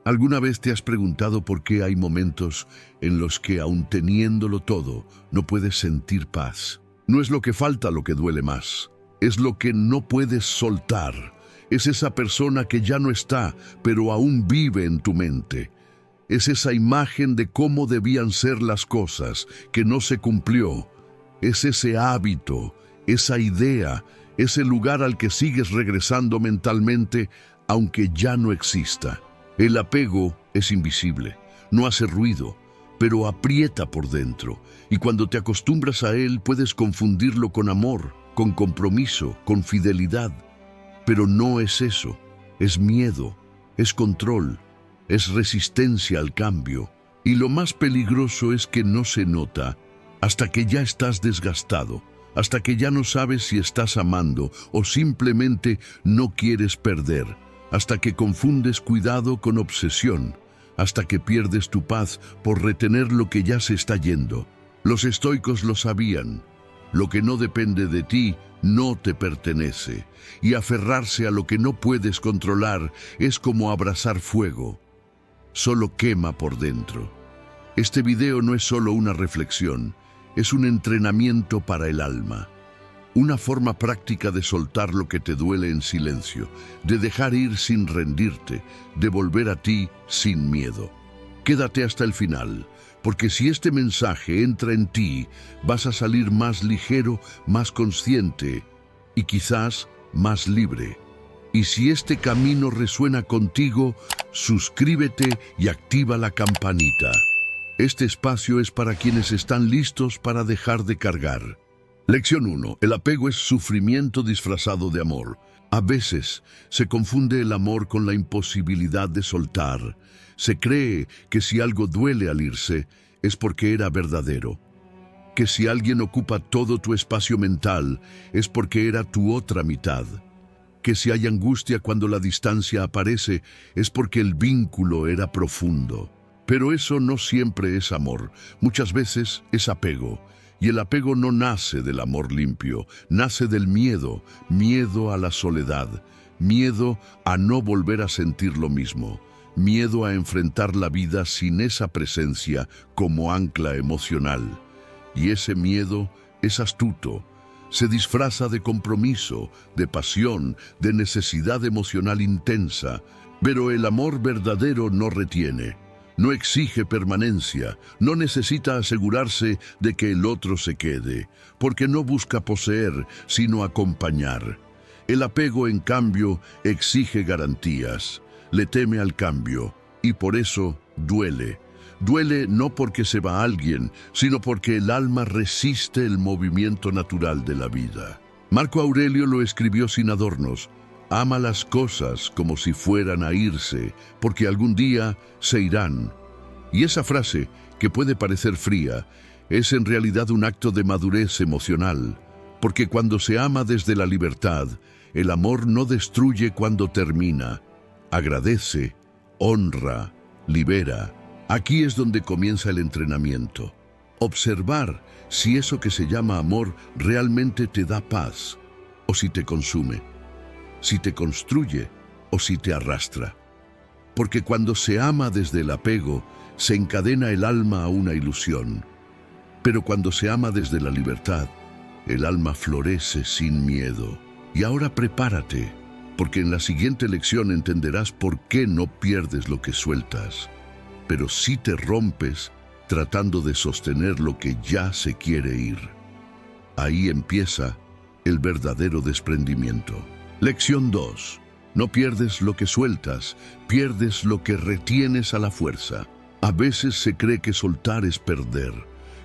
¿Alguna vez te has preguntado por qué hay momentos en los que, aun teniéndolo todo, no puedes sentir paz? No es lo que falta lo que duele más, es lo que no puedes soltar. Es esa persona que ya no está, pero aún vive en tu mente. Es esa imagen de cómo debían ser las cosas, que no se cumplió. Es ese hábito, esa idea, ese lugar al que sigues regresando mentalmente, aunque ya no exista. El apego es invisible, no hace ruido, pero aprieta por dentro, y cuando te acostumbras a él puedes confundirlo con amor, con compromiso, con fidelidad. Pero no es eso, es miedo, es control, es resistencia al cambio. Y lo más peligroso es que no se nota hasta que ya estás desgastado, hasta que ya no sabes si estás amando o simplemente no quieres perder, hasta que confundes cuidado con obsesión, hasta que pierdes tu paz por retener lo que ya se está yendo. Los estoicos lo sabían. Lo que no depende de ti no te pertenece, y aferrarse a lo que no puedes controlar es como abrazar fuego. Solo quema por dentro. Este video no es solo una reflexión, es un entrenamiento para el alma. Una forma práctica de soltar lo que te duele en silencio, de dejar ir sin rendirte, de volver a ti sin miedo. Quédate hasta el final, porque si este mensaje entra en ti, vas a salir más ligero, más consciente y quizás más libre. Y si este camino resuena contigo, suscríbete y activa la campanita. Este espacio es para quienes están listos para dejar de cargar. Lección 1. El apego es sufrimiento disfrazado de amor. A veces se confunde el amor con la imposibilidad de soltar. Se cree que si algo duele al irse, es porque era verdadero. Que si alguien ocupa todo tu espacio mental, es porque era tu otra mitad. Que si hay angustia cuando la distancia aparece, es porque el vínculo era profundo. Pero eso no siempre es amor. Muchas veces es apego. Y el apego no nace del amor limpio, nace del miedo, miedo a la soledad, miedo a no volver a sentir lo mismo, miedo a enfrentar la vida sin esa presencia como ancla emocional. Y ese miedo es astuto, se disfraza de compromiso, de pasión, de necesidad emocional intensa, pero el amor verdadero no retiene. No exige permanencia, no necesita asegurarse de que el otro se quede, porque no busca poseer, sino acompañar. El apego, en cambio, exige garantías, le teme al cambio, y por eso duele. Duele no porque se va alguien, sino porque el alma resiste el movimiento natural de la vida. Marco Aurelio lo escribió sin adornos. Ama las cosas como si fueran a irse, porque algún día se irán. Y esa frase, que puede parecer fría, es en realidad un acto de madurez emocional, porque cuando se ama desde la libertad, el amor no destruye cuando termina, agradece, honra, libera. Aquí es donde comienza el entrenamiento. Observar si eso que se llama amor realmente te da paz, o si te consume, si te construye o si te arrastra. Porque cuando se ama desde el apego, se encadena el alma a una ilusión. Pero cuando se ama desde la libertad, el alma florece sin miedo. Y ahora prepárate, porque en la siguiente lección entenderás por qué no pierdes lo que sueltas, pero sí te rompes tratando de sostener lo que ya se quiere ir. Ahí empieza el verdadero desprendimiento. Lección 2. No pierdes lo que sueltas, pierdes lo que retienes a la fuerza. A veces se cree que soltar es perder,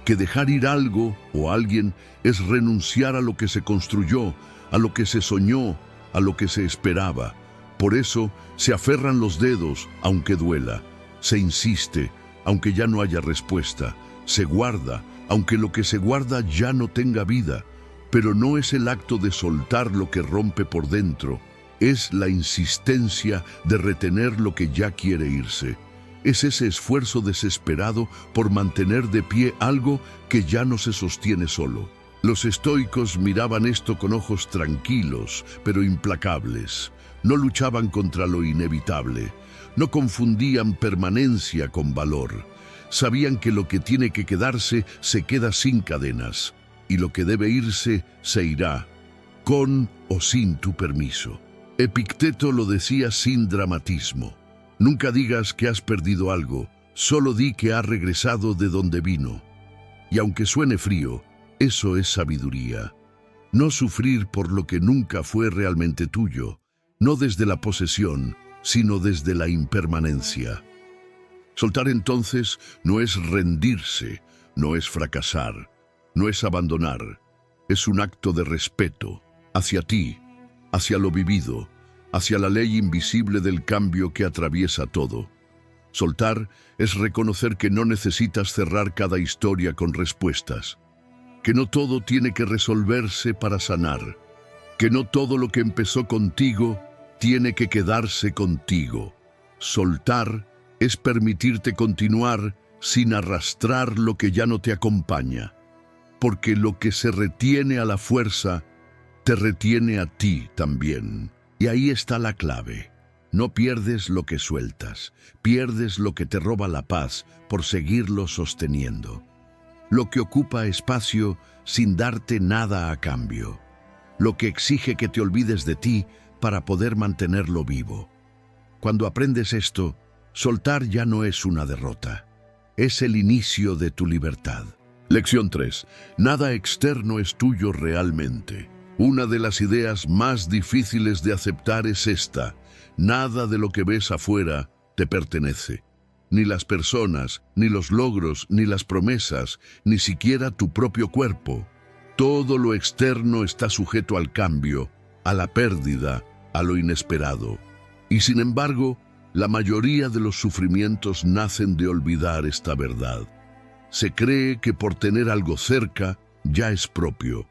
que dejar ir algo o alguien es renunciar a lo que se construyó, a lo que se soñó, a lo que se esperaba. Por eso se aferran los dedos, aunque duela. Se insiste, aunque ya no haya respuesta. Se guarda, aunque lo que se guarda ya no tenga vida. Pero no es el acto de soltar lo que rompe por dentro. Es la insistencia de retener lo que ya quiere irse. Es ese esfuerzo desesperado por mantener de pie algo que ya no se sostiene solo. Los estoicos miraban esto con ojos tranquilos, pero implacables. No luchaban contra lo inevitable. no confundían permanencia con valor. Sabían que lo que tiene que quedarse se queda sin cadenas, y lo que debe irse se irá, con o sin tu permiso. Epicteto lo decía sin dramatismo. Nunca digas que has perdido algo, solo di que ha regresado de donde vino. Y aunque suene frío, eso es sabiduría. No sufrir por lo que nunca fue realmente tuyo, no desde la posesión, sino desde la impermanencia. Soltar entonces no es rendirse, no es fracasar, no es abandonar. Es un acto de respeto hacia ti, hacia lo vivido, hacia la ley invisible del cambio que atraviesa todo. Soltar es reconocer que no necesitas cerrar cada historia con respuestas, que no todo tiene que resolverse para sanar, que no todo lo que empezó contigo tiene que quedarse contigo. Soltar es permitirte continuar sin arrastrar lo que ya no te acompaña, porque lo que se retiene a la fuerza te retiene a ti también. Y ahí está la clave. No pierdes lo que sueltas, pierdes lo que te roba la paz por seguirlo sosteniendo. Lo que ocupa espacio sin darte nada a cambio. Lo que exige que te olvides de ti para poder mantenerlo vivo. Cuando aprendes esto, soltar ya no es una derrota. Es el inicio de tu libertad. Lección 3. Nada externo es tuyo realmente. Una de las ideas más difíciles de aceptar es esta. Nada de lo que ves afuera te pertenece. Ni las personas, ni los logros, ni las promesas, ni siquiera tu propio cuerpo. Todo lo externo está sujeto al cambio, a la pérdida, a lo inesperado. Y sin embargo, la mayoría de los sufrimientos nacen de olvidar esta verdad. Se cree que por tener algo cerca ya es propio,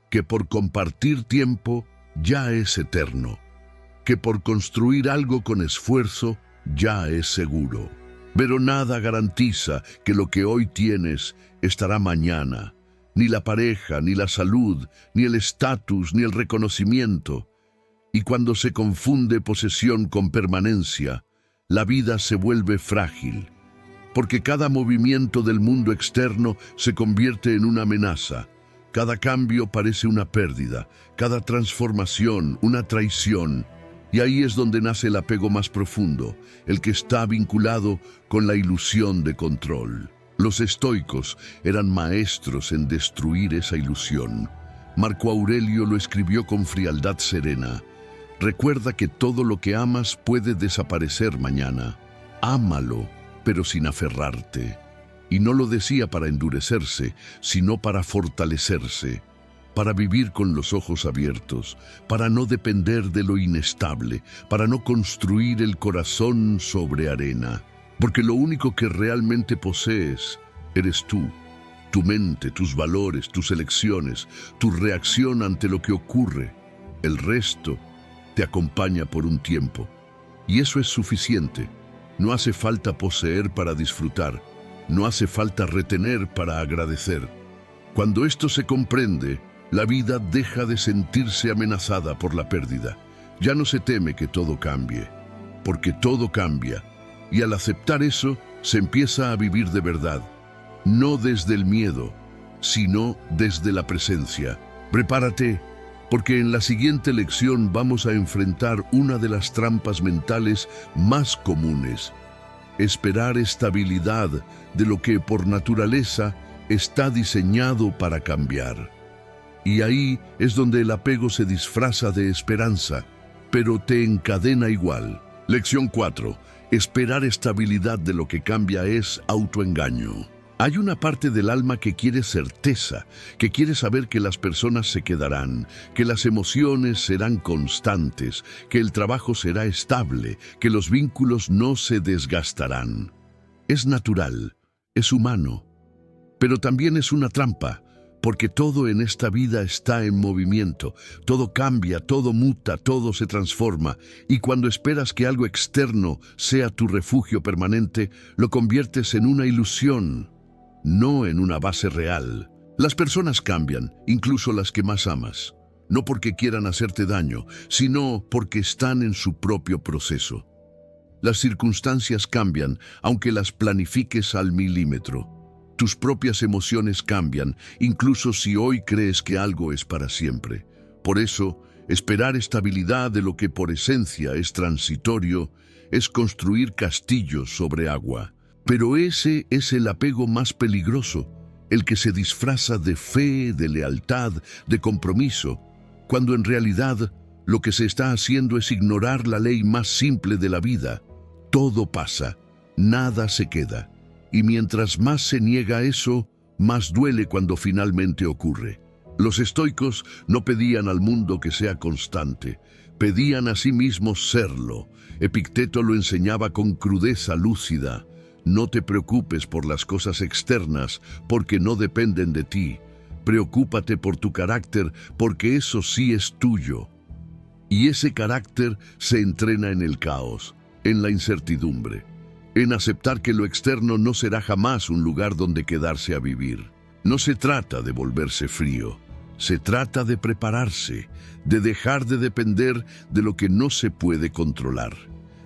que por compartir tiempo ya es eterno, que por construir algo con esfuerzo ya es seguro. Pero nada garantiza que lo que hoy tienes estará mañana. Ni la pareja, ni la salud, ni el estatus, ni el reconocimiento. Y cuando se confunde posesión con permanencia, la vida se vuelve frágil, porque cada movimiento del mundo externo se convierte en una amenaza. Cada cambio parece una pérdida, cada transformación una traición. Y ahí es donde nace el apego más profundo, el que está vinculado con la ilusión de control. Los estoicos eran maestros en destruir esa ilusión. Marco Aurelio lo escribió con frialdad serena. Recuerda que todo lo que amas puede desaparecer mañana. Ámalo, pero sin aferrarte. Y no lo decía para endurecerse, sino para fortalecerse, para vivir con los ojos abiertos, para no depender de lo inestable, para no construir el corazón sobre arena. Porque lo único que realmente posees eres tú, tu mente, tus valores, tus elecciones, tu reacción ante lo que ocurre. El resto te acompaña por un tiempo. Y eso es suficiente. No hace falta poseer para disfrutar. No hace falta retener para agradecer. Cuando esto se comprende, la vida deja de sentirse amenazada por la pérdida. Ya no se teme que todo cambie, porque todo cambia. Y al aceptar eso, se empieza a vivir de verdad. No desde el miedo, sino desde la presencia. Prepárate, porque en la siguiente lección vamos a enfrentar una de las trampas mentales más comunes. Esperar estabilidad de lo que por naturaleza está diseñado para cambiar. Y ahí es donde el apego se disfraza de esperanza, pero te encadena igual. Lección 4. Esperar estabilidad de lo que cambia es autoengaño. Hay una parte del alma que quiere certeza, que quiere saber que las personas se quedarán, que las emociones serán constantes, que el trabajo será estable, que los vínculos no se desgastarán. Es natural, es humano, pero también es una trampa, porque todo en esta vida está en movimiento, todo cambia, todo muta, todo se transforma, y cuando esperas que algo externo sea tu refugio permanente, lo conviertes en una ilusión, no en una base real. Las personas cambian, incluso las que más amas, no porque quieran hacerte daño, sino porque están en su propio proceso. Las circunstancias cambian, aunque las planifiques al milímetro. Tus propias emociones cambian, incluso si hoy crees que algo es para siempre. Por eso, esperar estabilidad de lo que por esencia es transitorio es construir castillos sobre agua. Pero ese es el apego más peligroso, el que se disfraza de fe, de lealtad, de compromiso, cuando en realidad lo que se está haciendo es ignorar la ley más simple de la vida. Todo pasa, nada se queda, y mientras más se niega eso, más duele cuando finalmente ocurre. Los estoicos no pedían al mundo que sea constante, pedían a sí mismos serlo. Epicteto lo enseñaba con crudeza lúcida. No te preocupes por las cosas externas, porque no dependen de ti. Preocúpate por tu carácter, porque eso sí es tuyo. Y ese carácter se entrena en el caos, en la incertidumbre, en aceptar que lo externo no será jamás un lugar donde quedarse a vivir. No se trata de volverse frío, se trata de prepararse, de dejar de depender de lo que no se puede controlar,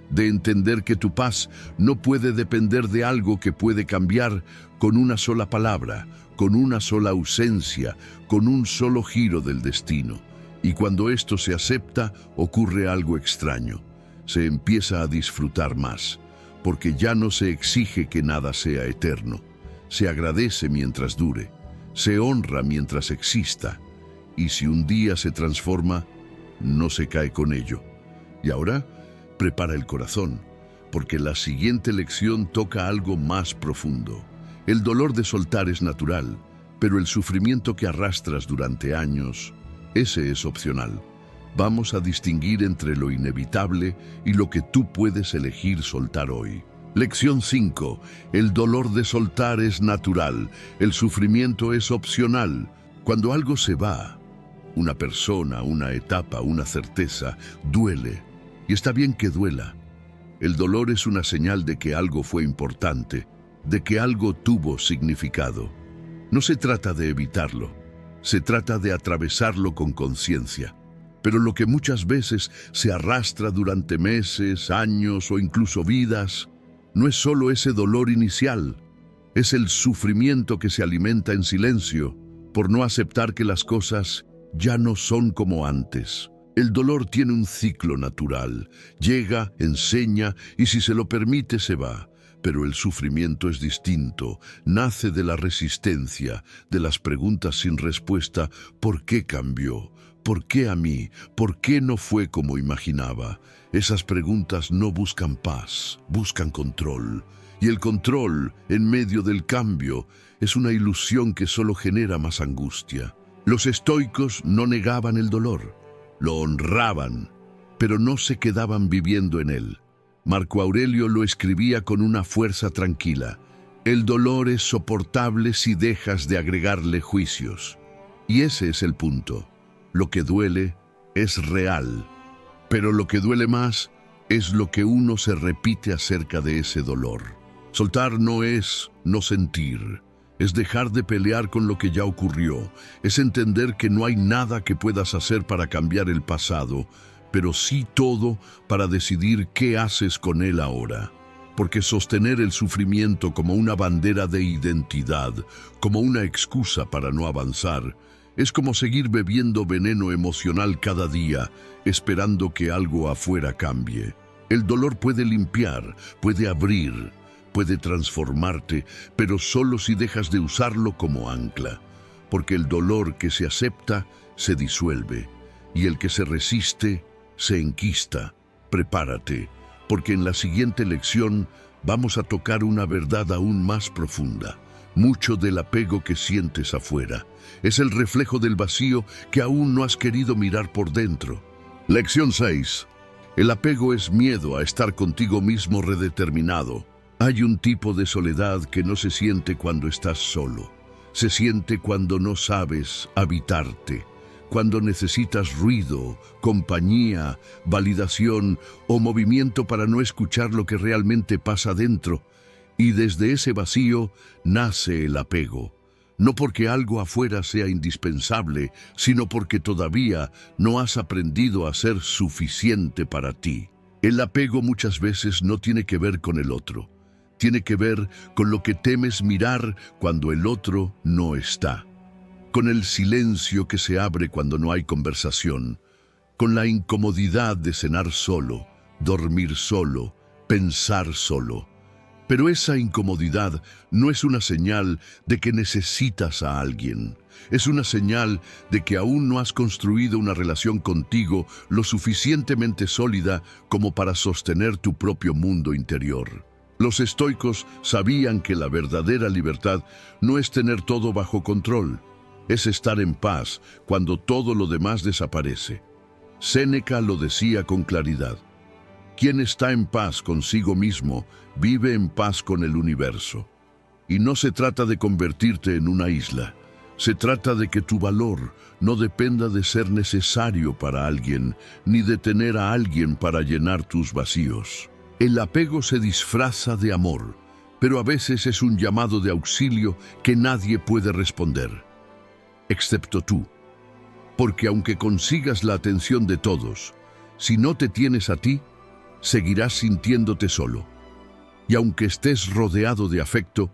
de entender que tu paz no puede depender de algo que puede cambiar con una sola palabra, con una sola ausencia, con un solo giro del destino. Y cuando esto se acepta, ocurre algo extraño. Se empieza a disfrutar más, porque ya no se exige que nada sea eterno. Se agradece mientras dure, se honra mientras exista, y si un día se transforma, no se cae con ello. Y ahora, prepara el corazón, porque la siguiente lección toca algo más profundo. El dolor de soltar es natural, pero el sufrimiento que arrastras durante años, ese es opcional. Vamos a distinguir entre lo inevitable y lo que tú puedes elegir soltar hoy. Lección 5. El dolor de soltar es natural, el sufrimiento es opcional. Cuando algo se va, una persona, una etapa, una certeza, duele. Y está bien que duela. El dolor es una señal de que algo fue importante, de que algo tuvo significado. No se trata de evitarlo, se trata de atravesarlo con conciencia. Pero lo que muchas veces se arrastra durante meses, años o incluso vidas, no es solo ese dolor inicial, es el sufrimiento que se alimenta en silencio por no aceptar que las cosas ya no son como antes. El dolor tiene un ciclo natural, llega, enseña y si se lo permite se va. Pero el sufrimiento es distinto, nace de la resistencia, de las preguntas sin respuesta. ¿Por qué cambió? ¿Por qué a mí? ¿Por qué no fue como imaginaba? Esas preguntas no buscan paz, buscan control. Y el control, en medio del cambio, es una ilusión que solo genera más angustia. Los estoicos no negaban el dolor, lo honraban, pero no se quedaban viviendo en él. Marco Aurelio lo escribía con una fuerza tranquila. El dolor es soportable si dejas de agregarle juicios. Y ese es el punto. Lo que duele es real, pero lo que duele más es lo que uno se repite acerca de ese dolor. Soltar no es no sentir, es dejar de pelear con lo que ya ocurrió, es entender que no hay nada que puedas hacer para cambiar el pasado, pero sí todo para decidir qué haces con él ahora. Porque sostener el sufrimiento como una bandera de identidad, como una excusa para no avanzar, es como seguir bebiendo veneno emocional cada día, esperando que algo afuera cambie. El dolor puede limpiar, puede abrir, puede transformarte, pero solo si dejas de usarlo como ancla. Porque el dolor que se acepta se disuelve, y el que se resiste se enquista. Prepárate, porque en la siguiente lección vamos a tocar una verdad aún más profunda. Mucho del apego que sientes afuera es el reflejo del vacío que aún no has querido mirar por dentro. Lección 6. El apego es miedo a estar contigo mismo redeterminado. Hay un tipo de soledad que no se siente cuando estás solo. Se siente cuando no sabes habitarte, cuando necesitas ruido, compañía, validación o movimiento para no escuchar lo que realmente pasa dentro. Y desde ese vacío nace el apego, no porque algo afuera sea indispensable, sino porque todavía no has aprendido a ser suficiente para ti. El apego muchas veces no tiene que ver con el otro. Tiene que ver con lo que temes mirar cuando el otro no está. Con el silencio que se abre cuando no hay conversación. Con la incomodidad de cenar solo, dormir solo, pensar solo. Pero esa incomodidad no es una señal de que necesitas a alguien. Es una señal de que aún no has construido una relación contigo lo suficientemente sólida como para sostener tu propio mundo interior. Los estoicos sabían que la verdadera libertad no es tener todo bajo control, es estar en paz cuando todo lo demás desaparece. Séneca lo decía con claridad. Quien está en paz consigo mismo, vive en paz con el universo. Y no se trata de convertirte en una isla. Se trata de que tu valor no dependa de ser necesario para alguien, ni de tener a alguien para llenar tus vacíos. El apego se disfraza de amor, pero a veces es un llamado de auxilio que nadie puede responder, excepto tú. Porque aunque consigas la atención de todos, si no te tienes a ti, seguirás sintiéndote solo. Y aunque estés rodeado de afecto,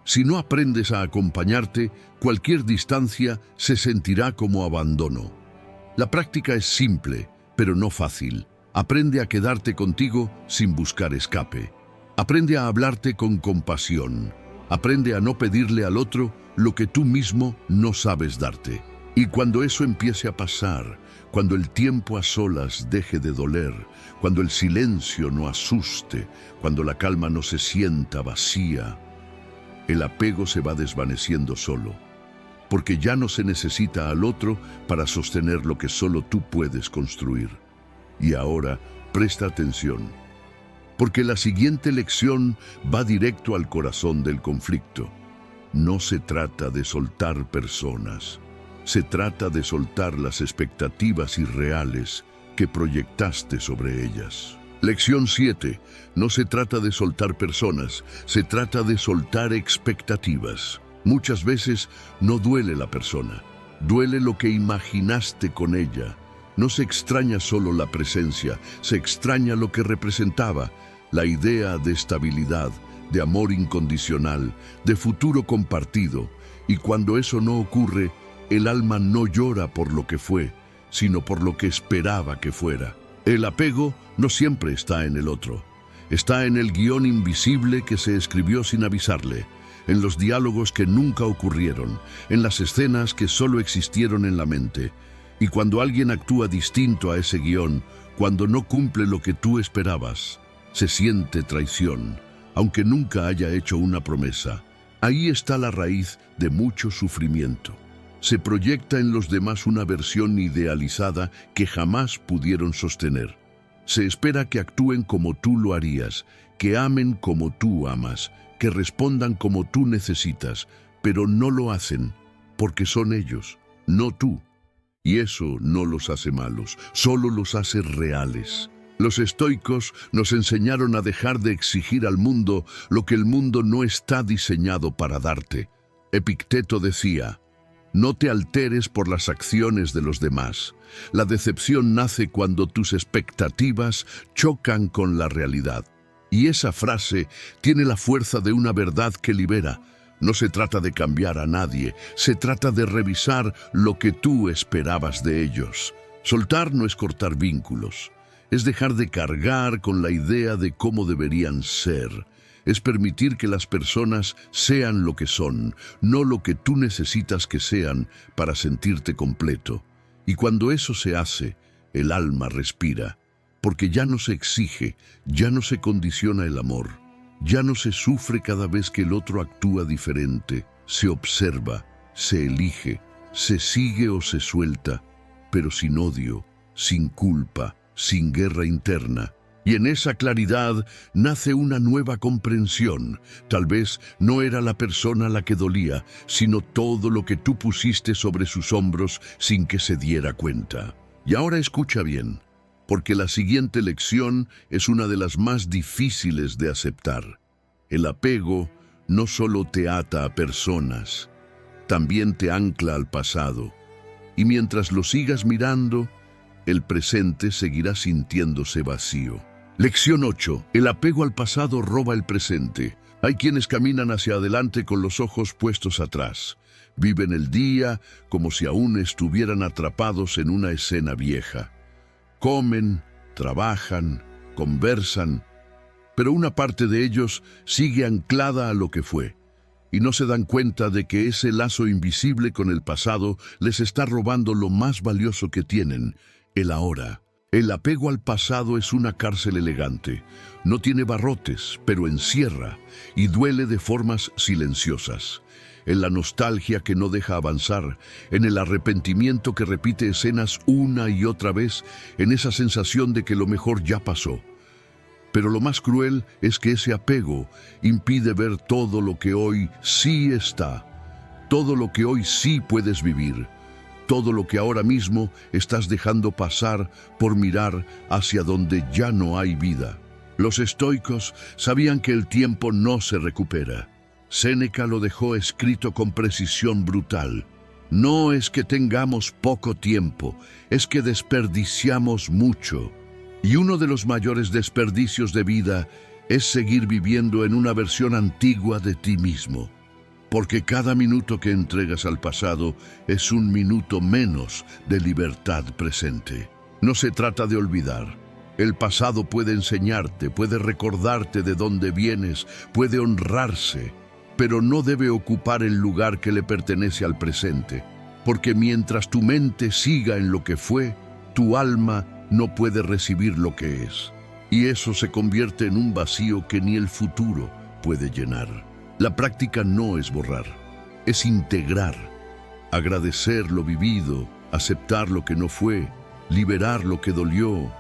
si no aprendes a acompañarte, cualquier distancia se sentirá como abandono. La práctica es simple, pero no fácil. Aprende a quedarte contigo sin buscar escape. Aprende a hablarte con compasión. Aprende a no pedirle al otro lo que tú mismo no sabes darte. Y cuando eso empiece a pasar, cuando el tiempo a solas deje de doler, cuando el silencio no asuste, cuando la calma no se sienta vacía, el apego se va desvaneciendo solo, porque ya no se necesita al otro para sostener lo que solo tú puedes construir. Y ahora, presta atención, porque la siguiente lección va directo al corazón del conflicto. No se trata de soltar personas. Se trata de soltar las expectativas irreales que proyectaste sobre ellas. Lección 7. No se trata de soltar personas, se trata de soltar expectativas. Muchas veces no duele la persona, duele lo que imaginaste con ella. No se extraña solo la presencia, se extraña lo que representaba, la idea de estabilidad, de amor incondicional, de futuro compartido. Y cuando eso no ocurre, el alma no llora por lo que fue, sino por lo que esperaba que fuera. El apego no siempre está en el otro. Está en el guión invisible que se escribió sin avisarle, en los diálogos que nunca ocurrieron, en las escenas que solo existieron en la mente. Y cuando alguien actúa distinto a ese guión, cuando no cumple lo que tú esperabas, se siente traición, aunque nunca haya hecho una promesa. Ahí está la raíz de mucho sufrimiento. Se proyecta en los demás una versión idealizada que jamás pudieron sostener. Se espera que actúen como tú lo harías, que amen como tú amas, que respondan como tú necesitas, pero no lo hacen, porque son ellos, no tú. Y eso no los hace malos, solo los hace reales. Los estoicos nos enseñaron a dejar de exigir al mundo lo que el mundo no está diseñado para darte. Epicteto decía: no te alteres por las acciones de los demás. La decepción nace cuando tus expectativas chocan con la realidad. Y esa frase tiene la fuerza de una verdad que libera. No se trata de cambiar a nadie, se trata de revisar lo que tú esperabas de ellos. Soltar no es cortar vínculos, es dejar de cargar con la idea de cómo deberían ser. Es permitir que las personas sean lo que son, no lo que tú necesitas que sean para sentirte completo. Y cuando eso se hace, el alma respira, porque ya no se exige, ya no se condiciona el amor, ya no se sufre cada vez que el otro actúa diferente, se observa, se elige, se sigue o se suelta, pero sin odio, sin culpa, sin guerra interna. Y en esa claridad nace una nueva comprensión. Tal vez no era la persona la que dolía, sino todo lo que tú pusiste sobre sus hombros sin que se diera cuenta. Y ahora escucha bien, porque la siguiente lección es una de las más difíciles de aceptar. El apego no solo te ata a personas, también te ancla al pasado. Y mientras lo sigas mirando, el presente seguirá sintiéndose vacío. Lección 8. El apego al pasado roba el presente. Hay quienes caminan hacia adelante con los ojos puestos atrás. Viven el día como si aún estuvieran atrapados en una escena vieja. Comen, trabajan, conversan, pero una parte de ellos sigue anclada a lo que fue, y no se dan cuenta de que ese lazo invisible con el pasado les está robando lo más valioso que tienen, el ahora. El apego al pasado es una cárcel elegante. No tiene barrotes, pero encierra y duele de formas silenciosas. En la nostalgia que no deja avanzar, en el arrepentimiento que repite escenas una y otra vez, en esa sensación de que lo mejor ya pasó. Pero lo más cruel es que ese apego impide ver todo lo que hoy sí está, todo lo que hoy sí puedes vivir, todo lo que ahora mismo estás dejando pasar por mirar hacia donde ya no hay vida. Los estoicos sabían que el tiempo no se recupera. Séneca lo dejó escrito con precisión brutal. No es que tengamos poco tiempo, es que desperdiciamos mucho. Y uno de los mayores desperdicios de vida es seguir viviendo en una versión antigua de ti mismo. Porque cada minuto que entregas al pasado es un minuto menos de libertad presente. No se trata de olvidar. El pasado puede enseñarte, puede recordarte de dónde vienes, puede honrarse, pero no debe ocupar el lugar que le pertenece al presente. Porque mientras tu mente siga en lo que fue, tu alma no puede recibir lo que es. Y eso se convierte en un vacío que ni el futuro puede llenar. La práctica no es borrar, es integrar, agradecer lo vivido, aceptar lo que no fue, liberar lo que dolió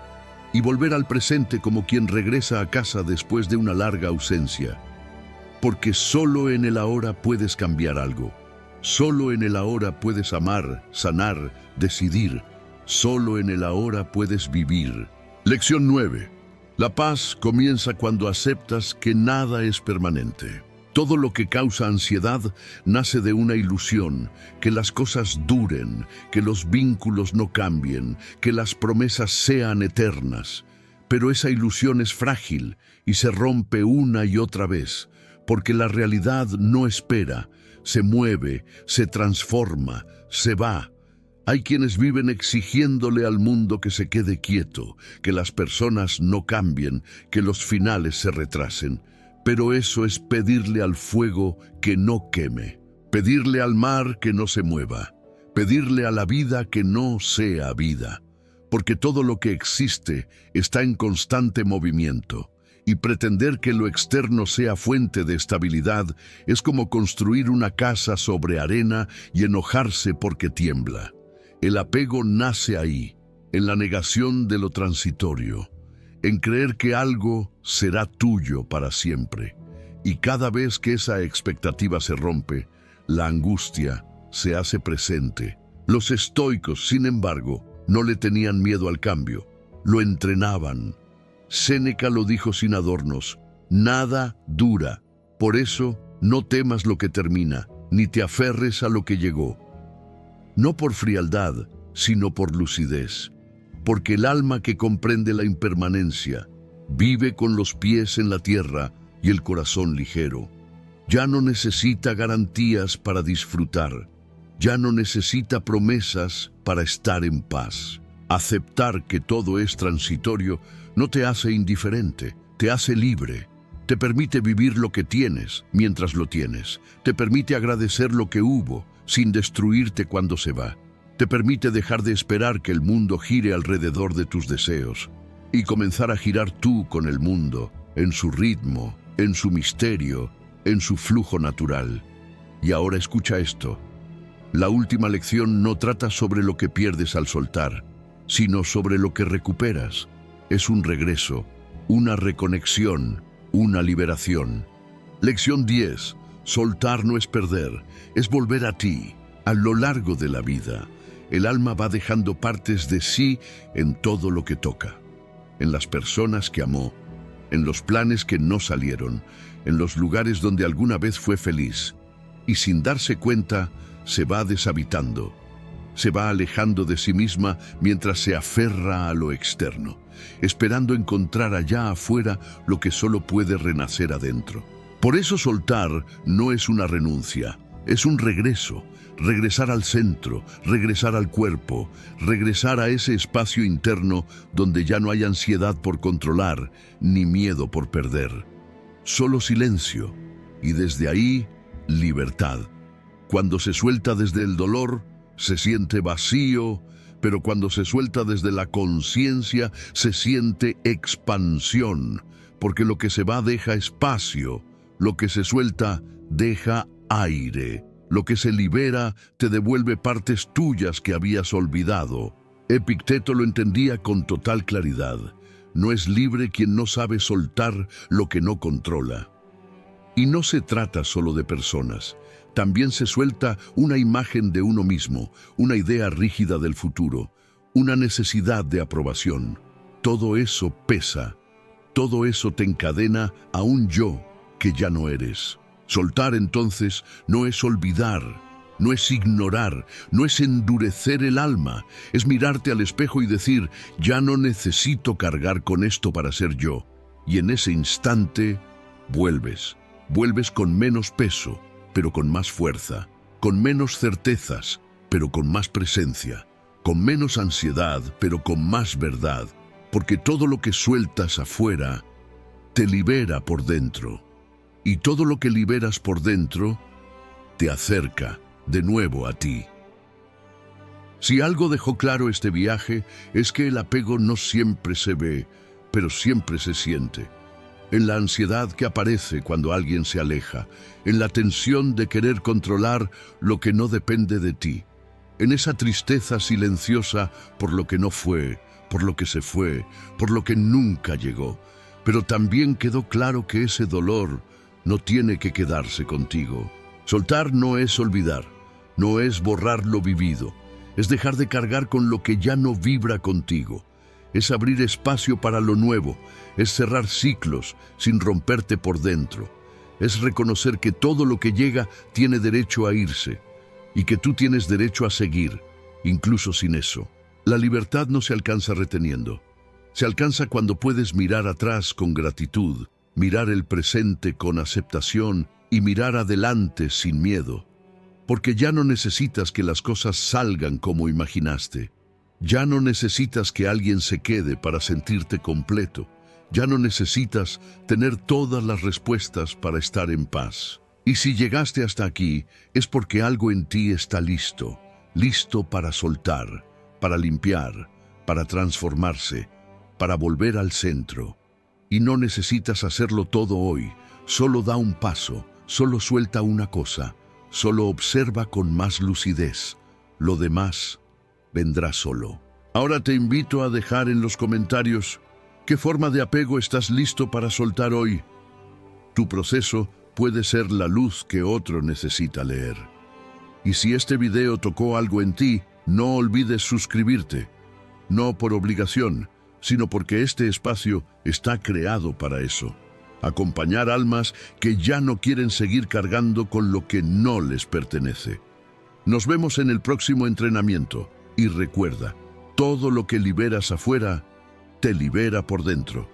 y volver al presente como quien regresa a casa después de una larga ausencia. Porque solo en el ahora puedes cambiar algo, solo en el ahora puedes amar, sanar, decidir, solo en el ahora puedes vivir. Lección 9. La paz comienza cuando aceptas que nada es permanente. Todo lo que causa ansiedad nace de una ilusión, que las cosas duren, que los vínculos no cambien, que las promesas sean eternas. Pero esa ilusión es frágil y se rompe una y otra vez, porque la realidad no espera, se mueve, se transforma, se va. Hay quienes viven exigiéndole al mundo que se quede quieto, que las personas no cambien, que los finales se retrasen. Pero eso es pedirle al fuego que no queme, pedirle al mar que no se mueva, pedirle a la vida que no sea vida, porque todo lo que existe está en constante movimiento, y pretender que lo externo sea fuente de estabilidad es como construir una casa sobre arena y enojarse porque tiembla. El apego nace ahí, en la negación de lo transitorio, en creer que algo será tuyo para siempre. Y cada vez que esa expectativa se rompe, la angustia se hace presente. Los estoicos, sin embargo, no le tenían miedo al cambio, lo entrenaban. Séneca lo dijo sin adornos: nada dura. Por eso, no temas lo que termina, ni te aferres a lo que llegó. No por frialdad, sino por lucidez. Porque el alma que comprende la impermanencia vive con los pies en la tierra y el corazón ligero. Ya no necesita garantías para disfrutar. Ya no necesita promesas para estar en paz. Aceptar que todo es transitorio no te hace indiferente, te hace libre. Te permite vivir lo que tienes mientras lo tienes. Te permite agradecer lo que hubo sin destruirte cuando se va. Te permite dejar de esperar que el mundo gire alrededor de tus deseos y comenzar a girar tú con el mundo, en su ritmo, en su misterio, en su flujo natural. Y ahora escucha esto. La última lección no trata sobre lo que pierdes al soltar, sino sobre lo que recuperas. Es un regreso, una reconexión, una liberación. Lección 10. Soltar no es perder, es volver a ti. A lo largo de la vida, el alma va dejando partes de sí en todo lo que toca. En las personas que amó, en los planes que no salieron, en los lugares donde alguna vez fue feliz. Y sin darse cuenta, se va deshabitando. Se va alejando de sí misma mientras se aferra a lo externo, esperando encontrar allá afuera lo que solo puede renacer adentro. Por eso soltar no es una renuncia, es un regreso. Regresar al centro, regresar al cuerpo, regresar a ese espacio interno donde ya no hay ansiedad por controlar, ni miedo por perder. Solo silencio, y desde ahí, libertad. Cuando se suelta desde el dolor, se siente vacío, pero cuando se suelta desde la conciencia, se siente expansión, porque lo que se va deja espacio, lo que se suelta deja aire. Lo que se libera te devuelve partes tuyas que habías olvidado. Epicteto lo entendía con total claridad. No es libre quien no sabe soltar lo que no controla. Y no se trata solo de personas. También se suelta una imagen de uno mismo, una idea rígida del futuro, una necesidad de aprobación. Todo eso pesa. Todo eso te encadena a un yo que ya no eres. Soltar entonces no es olvidar, no es ignorar, no es endurecer el alma, es mirarte al espejo y decir, ya no necesito cargar con esto para ser yo. Y en ese instante vuelves con menos peso, pero con más fuerza, con menos certezas, pero con más presencia, con menos ansiedad, pero con más verdad, porque todo lo que sueltas afuera te libera por dentro. Y todo lo que liberas por dentro te acerca de nuevo a ti. Si algo dejó claro este viaje es que el apego no siempre se ve, pero siempre se siente. En la ansiedad que aparece cuando alguien se aleja, en la tensión de querer controlar lo que no depende de ti, en esa tristeza silenciosa por lo que no fue, por lo que se fue, por lo que nunca llegó. Pero también quedó claro que ese dolor no tiene que quedarse contigo. Soltar no es olvidar, no es borrar lo vivido, es dejar de cargar con lo que ya no vibra contigo, es abrir espacio para lo nuevo, es cerrar ciclos sin romperte por dentro, es reconocer que todo lo que llega tiene derecho a irse y que tú tienes derecho a seguir, incluso sin eso. La libertad no se alcanza reteniendo, se alcanza cuando puedes mirar atrás con gratitud, mirar el presente con aceptación y mirar adelante sin miedo, porque ya no necesitas que las cosas salgan como imaginaste. Ya no necesitas que alguien se quede para sentirte completo. Ya no necesitas tener todas las respuestas para estar en paz. Y si llegaste hasta aquí, es porque algo en ti está listo, listo para soltar, para limpiar, para transformarse, para volver al centro. Y no necesitas hacerlo todo hoy, solo da un paso, solo suelta una cosa, solo observa con más lucidez. Lo demás vendrá solo. Ahora te invito a dejar en los comentarios qué forma de apego estás listo para soltar hoy. Tu proceso puede ser la luz que otro necesita leer. Y si este video tocó algo en ti, no olvides suscribirte, no por obligación, sino porque este espacio está creado para eso. Acompañar almas que ya no quieren seguir cargando con lo que no les pertenece. Nos vemos en el próximo entrenamiento y recuerda, todo lo que liberas afuera te libera por dentro.